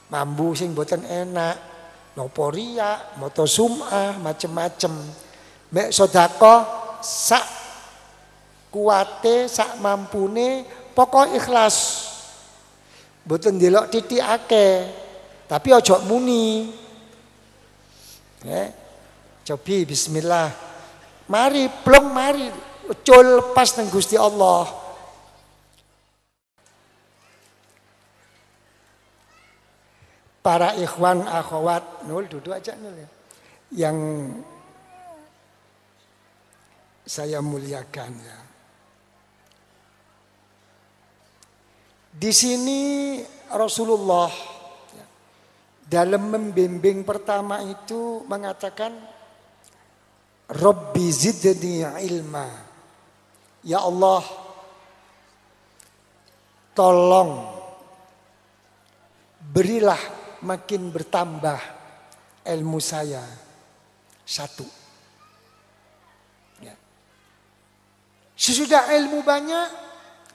mambu sing boten enak, nopo riya, moto sum'ah, macem-macem. Mek sedekah sak kuwate, sak mampune, pokok ikhlas. Boten ndelok titik akeh, tapi ojo muni. Cobi bismillah. Mari plong mari ucul pas nang Gusti Allah. Para ikhwan akhwat, nul duduk aja nul ya. Yang saya muliakan ya. Di sini Rasulullah ya, dalam membimbing pertama itu mengatakan Rabbi zidni ilma. Ya Allah, tolong berilah makin bertambah ilmu saya. Satu. Ya. Sesudah ilmu banyak,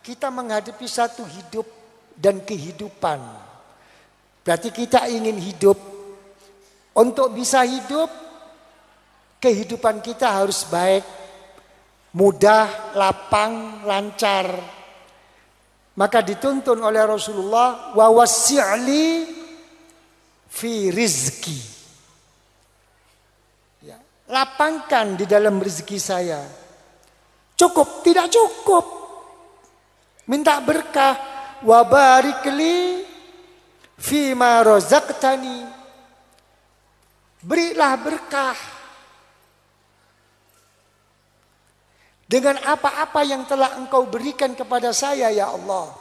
kita menghadapi satu hidup dan kehidupan. Berarti kita ingin hidup. Untuk bisa hidup, kehidupan kita harus baik, mudah, lapang, lancar. Maka dituntun oleh Rasulullah, wa wasi'li fi rizki. Ya, lapangkan di dalam rezeki saya. Cukup, tidak cukup. Minta berkah, wa barikli fi ma razaqtani. Berilah berkah dengan apa-apa yang telah Engkau berikan kepada saya ya Allah.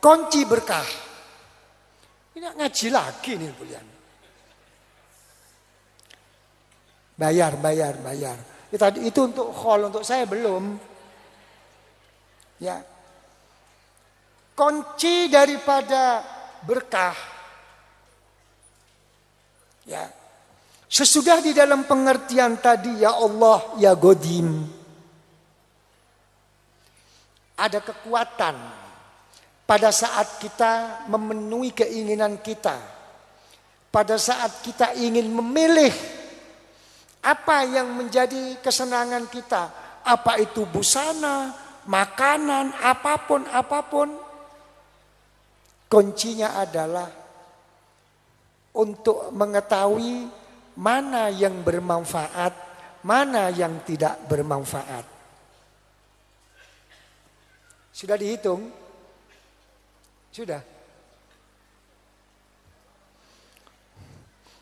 Kunci berkah. Ini ngaji lagi nih bulian. Bayar. Itu untuk khol, untuk saya belum. Ya. Kunci daripada berkah. Ya. Sesudah di dalam pengertian tadi ya Allah ya Godim. Ada kekuatan pada saat kita memenuhi keinginan kita. Pada saat kita ingin memilih apa yang menjadi kesenangan kita. Apa itu busana, makanan, apapun. Kuncinya adalah untuk mengetahui mana yang bermanfaat, mana yang tidak bermanfaat. Sudah dihitung? Sudah.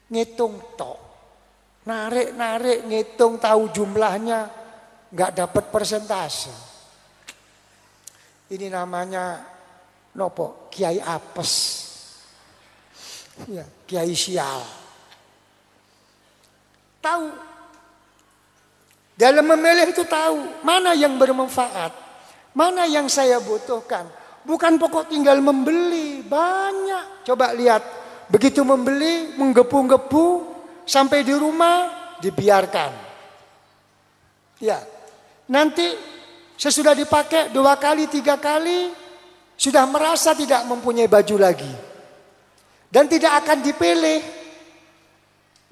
Ngitung tok. Narik, ngitung tahu jumlahnya, nggak dapat persentase. Ini namanya nopo? Kiai apes. Ya, kiai sial. Tahu. Dalam memilih itu tahu mana yang bermanfaat, mana yang saya butuhkan. Bukan pokok tinggal membeli, banyak. Coba lihat, begitu membeli, menggepu-gepu, sampai di rumah, dibiarkan. Ya, nanti sesudah dipakai 2 kali, 3 kali, sudah merasa tidak mempunyai baju lagi. Dan tidak akan dipilih.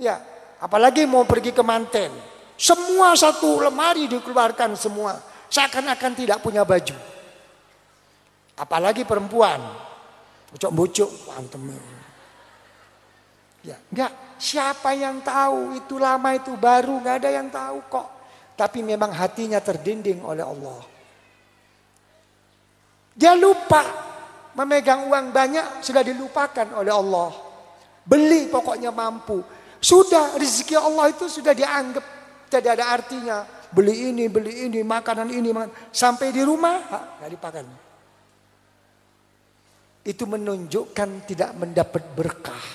Ya, apalagi mau pergi ke manten. Semua satu lemari dikeluarkan semua. Seakan-akan tidak punya baju. Apalagi perempuan. Bucuk-bucuk. Ya, enggak. Siapa yang tahu itu lama itu baru. Enggak ada yang tahu kok. Tapi memang hatinya terdinding oleh Allah. Dia lupa. Memegang uang banyak sudah dilupakan oleh Allah. Beli pokoknya mampu. Sudah rezeki Allah itu sudah dianggap tidak ada artinya. Beli ini, makanan ini. Sampai di rumah enggak dipakai. Itu menunjukkan tidak mendapat berkah.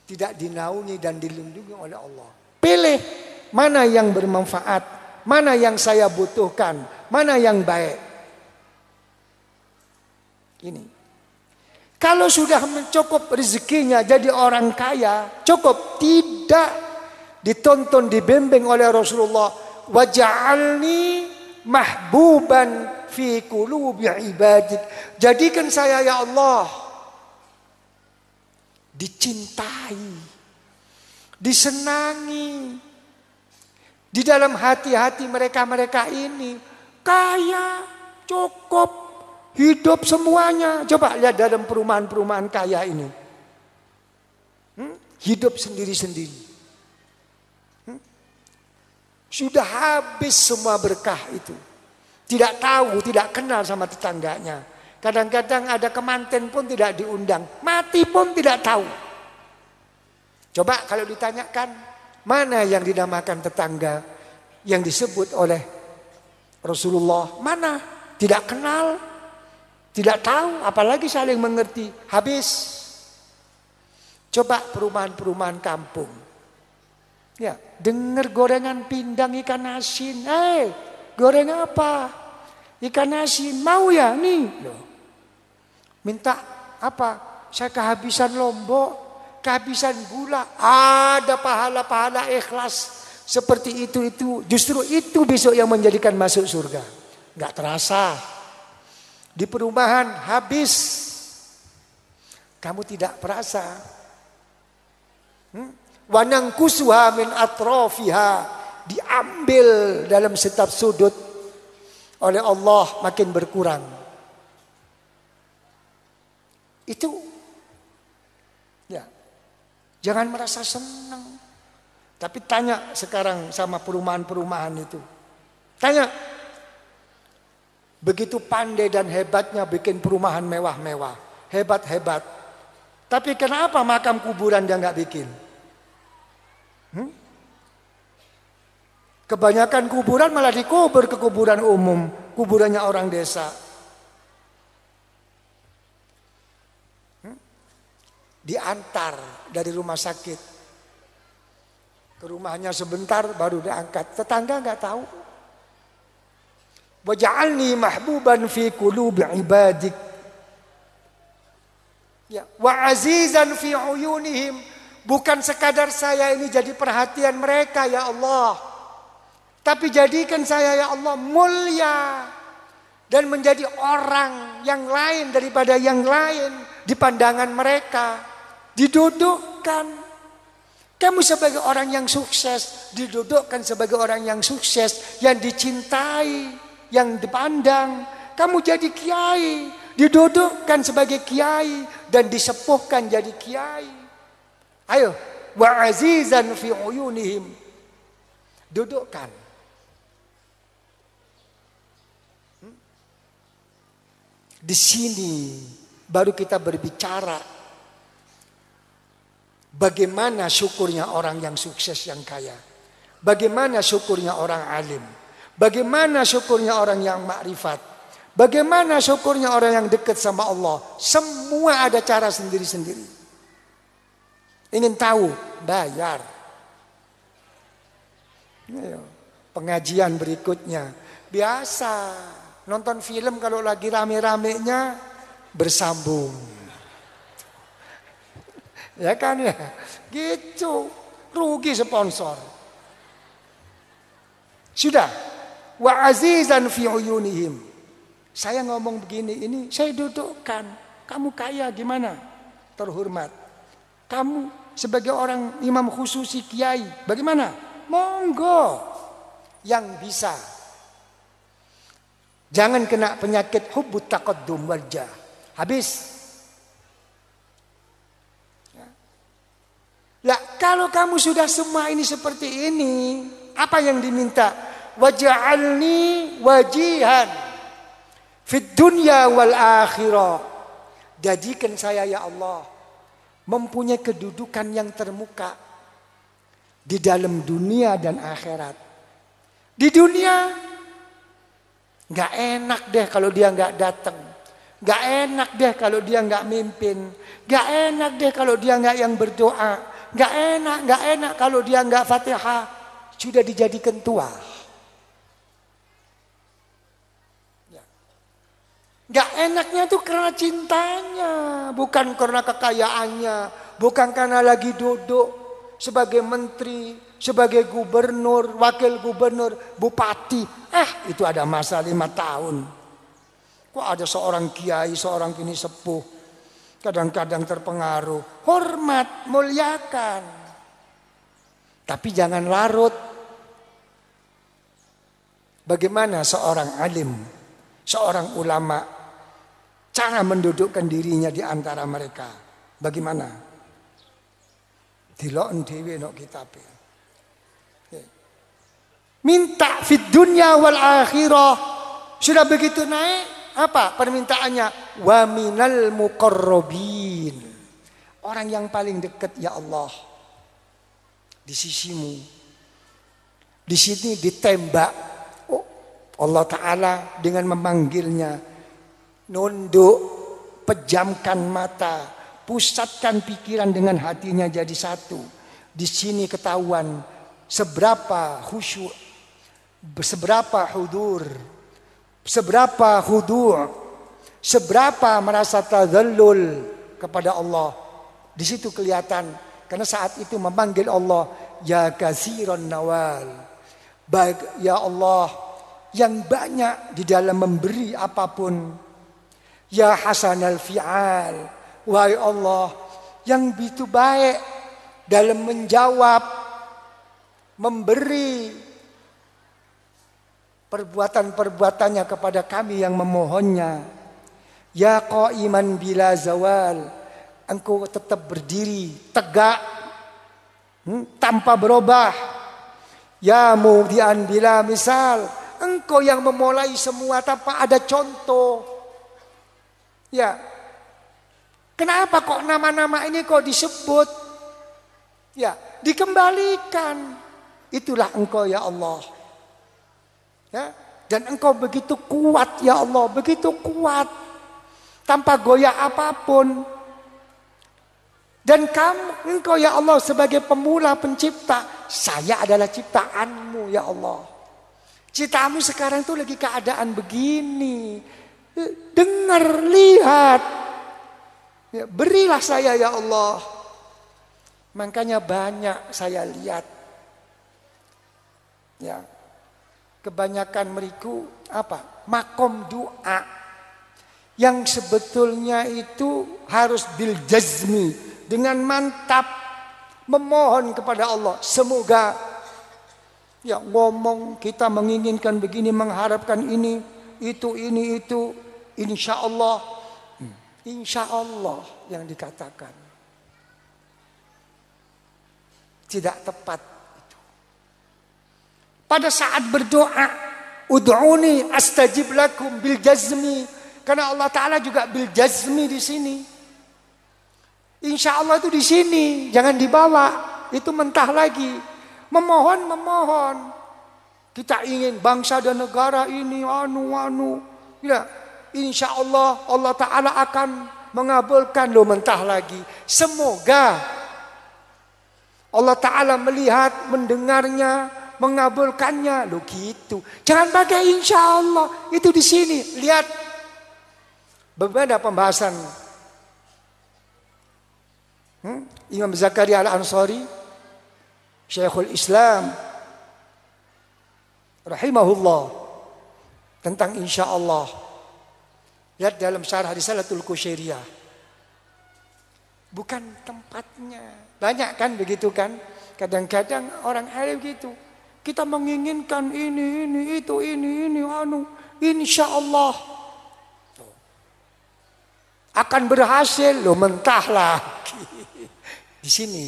Tidak dinaungi dan dilindungi oleh Allah. Pilih mana yang bermanfaat, mana yang saya butuhkan, mana yang baik. Ini. Kalau sudah mencukup rezekinya jadi orang kaya, cukup. Tidak ditonton, dibimbing oleh Rasulullah. Waj'alni mahbuban fi qulubi ibadik. Jadikan saya ya Allah dicintai, disenangi. Di dalam hati-hati mereka ini kaya, cukup, hidup semuanya. Coba lihat dalam perumahan-perumahan kaya ini. Hidup sendiri-sendiri. Sudah habis semua berkah itu. Tidak tahu, tidak kenal sama tetangganya. Kadang-kadang ada kemanten pun tidak diundang. Mati pun tidak tahu. Coba kalau ditanyakan, mana yang dinamakan tetangga yang disebut oleh Rasulullah? Mana? Tidak kenal, tidak tahu, apalagi saling mengerti. Habis. Coba perumahan-perumahan kampung. Ya, dengar gorengan pindang ikan asin. Goreng apa? Ikan asin. Mau ya? Nih. Loh. Minta apa? Saya kehabisan lombok, kehabisan gula. Ada pahala-pahala ikhlas seperti itu. Justru itu besok yang menjadikan masuk surga. Enggak terasa. Di perumahan habis. Kamu tidak perasa. Wanangkusuha min atrofiha, diambil dalam setiap sudut oleh Allah, makin berkurang. Itu ya, jangan merasa senang. Tapi tanya sekarang sama perumahan-perumahan itu. Tanya, begitu pandai dan hebatnya bikin perumahan mewah-mewah, hebat-hebat. Tapi kenapa makam kuburan dia nggak bikin? Kebanyakan kuburan malah dikubur ke kuburan umum, kuburannya orang desa. Diantar dari rumah sakit ke rumahnya sebentar baru diangkat. Tetangga nggak tahu. Waj'alni mahbuban fi qulubi ibadik. Ya, wa azizan fi uyunihim. Bukan sekadar saya ini jadi perhatian mereka ya Allah, tapi jadikan saya ya Allah mulia dan menjadi orang yang lain daripada yang lain di pandangan mereka. Didudukkan. Kamu sebagai orang yang sukses, didudukkan sebagai orang yang sukses, yang dicintai, yang dipandang. Kamu jadi kiai, didudukkan sebagai kiai dan disepuhkan jadi kiai. Ayo, wa azizan fi uyunihim. Dudukkan. Di sini baru kita berbicara bagaimana syukurnya orang yang sukses, yang kaya. Bagaimana syukurnya orang alim. Bagaimana syukurnya orang yang makrifat. Bagaimana syukurnya orang yang dekat sama Allah. Semua ada cara sendiri-sendiri. Ingin tahu? Bayar. Pengajian berikutnya. Biasa. Nonton film kalau lagi rame-ramenya bersambung. Ya kan ya? Gitu. Rugi sponsor. Sudah. Wa azizan fi uyunihim. Saya ngomong begini, ini saya dudukkan. Kamu kaya gimana? Terhormat. Kamu sebagai orang imam khususi kiai, bagaimana? Monggo yang bisa. Jangan kena penyakit hubbut taqaddum wal jah. Habis. Ya, kalau kamu sudah semua ini seperti ini, apa yang diminta? Waj'alni wajihan fid dunya wal akhirah. Jadikan saya ya Allah mempunyai kedudukan yang termuka di dalam dunia dan akhirat. Di dunia gak enak deh kalau dia gak datang. Gak enak deh kalau dia gak mimpin. Gak enak deh kalau dia gak yang berdoa. Gak enak kalau dia gak Fatihah. Sudah dijadikan tua. Gak enaknya tuh karena cintanya, bukan karena kekayaannya, bukan karena lagi duduk sebagai menteri, sebagai gubernur, wakil gubernur, bupati. Itu ada masa 5 tahun. Kok ada seorang kiai, seorang kini sepuh. Kadang-kadang terpengaruh. Hormat, muliakan. Tapi jangan larut. Bagaimana seorang alim, seorang ulama, cara mendudukkan dirinya di antara mereka? Bagaimana? Diloken dhewe nok kitabe. Minta fid dunya wal akhirah. Sudah begitu naik, apa permintaannya? Wa minal muqarrabin. Orang yang paling dekat ya Allah di sisimu. Di sini ditembak. Oh, Allah Ta'ala dengan memanggilnya. Nunduk, pejamkan mata, pusatkan pikiran dengan hatinya jadi satu. Di sini ketahuan seberapa khusyuk, seberapa hudur, seberapa khudu', seberapa merasa tadzallul kepada Allah. Di situ kelihatan, karena saat itu memanggil Allah, ya katsiran nawal. Baik ya Allah yang banyak di dalam memberi apapun. Ya hasanal fi'al. Wahai Allah yang begitu baik dalam menjawab, memberi perbuatan-perbuatannya kepada kami yang memohonnya. Ya qaiman bila zawal. Engkau tetap berdiri tegak tanpa berubah. Ya mudian bila misal. Engkau yang memulai semua tanpa ada contoh. Ya. Kenapa kok nama-nama ini kok disebut? Ya, dikembalikan. Itulah engkau ya Allah. Ya, dan engkau begitu kuat ya Allah, begitu kuat. Tanpa goyah apapun. Dan engkau ya Allah sebagai pemula pencipta, saya adalah ciptaanmu ya Allah. Ciptaanmu sekarang tuh lagi keadaan begini. Dengar, lihat. Ya, berilah saya ya Allah. Makanya banyak saya lihat. Ya. Kebanyakan meriku apa? Makom doa. Yang sebetulnya itu harus bil jazmi. Dengan mantap memohon kepada Allah. Semoga ya ngomong kita menginginkan begini, mengharapkan ini, itu. Insya Allah. Insya Allah yang dikatakan. Tidak tepat itu. Pada saat berdoa, ud'uni astajib lakum bil jazmi. Karena Allah Ta'ala juga bil jazmi di sini. Insya Allah itu di sini, jangan dibawa. Itu mentah lagi. Memohon. Kita ingin bangsa dan negara ini ya, insya Allah Allah Ta'ala akan mengabulkan. Lo mentah lagi. Semoga Allah Ta'ala melihat, mendengarnya, mengabulkannya. Lo gitu. Jangan pakai insya Allah. Itu di sini. Lihat. Berbeda pembahasan. Imam Zakaria Al-Ansari, Syekhul Islam rahimahullah, tentang insya Allah. Lihat dalam syarah Risalatul Qusyairiyah. Bukan tempatnya. Banyak kan begitu kan? Kadang-kadang orang alim gitu. Kita menginginkan ini, itu, insya Allah akan berhasil. Lo mentah lagi di sini.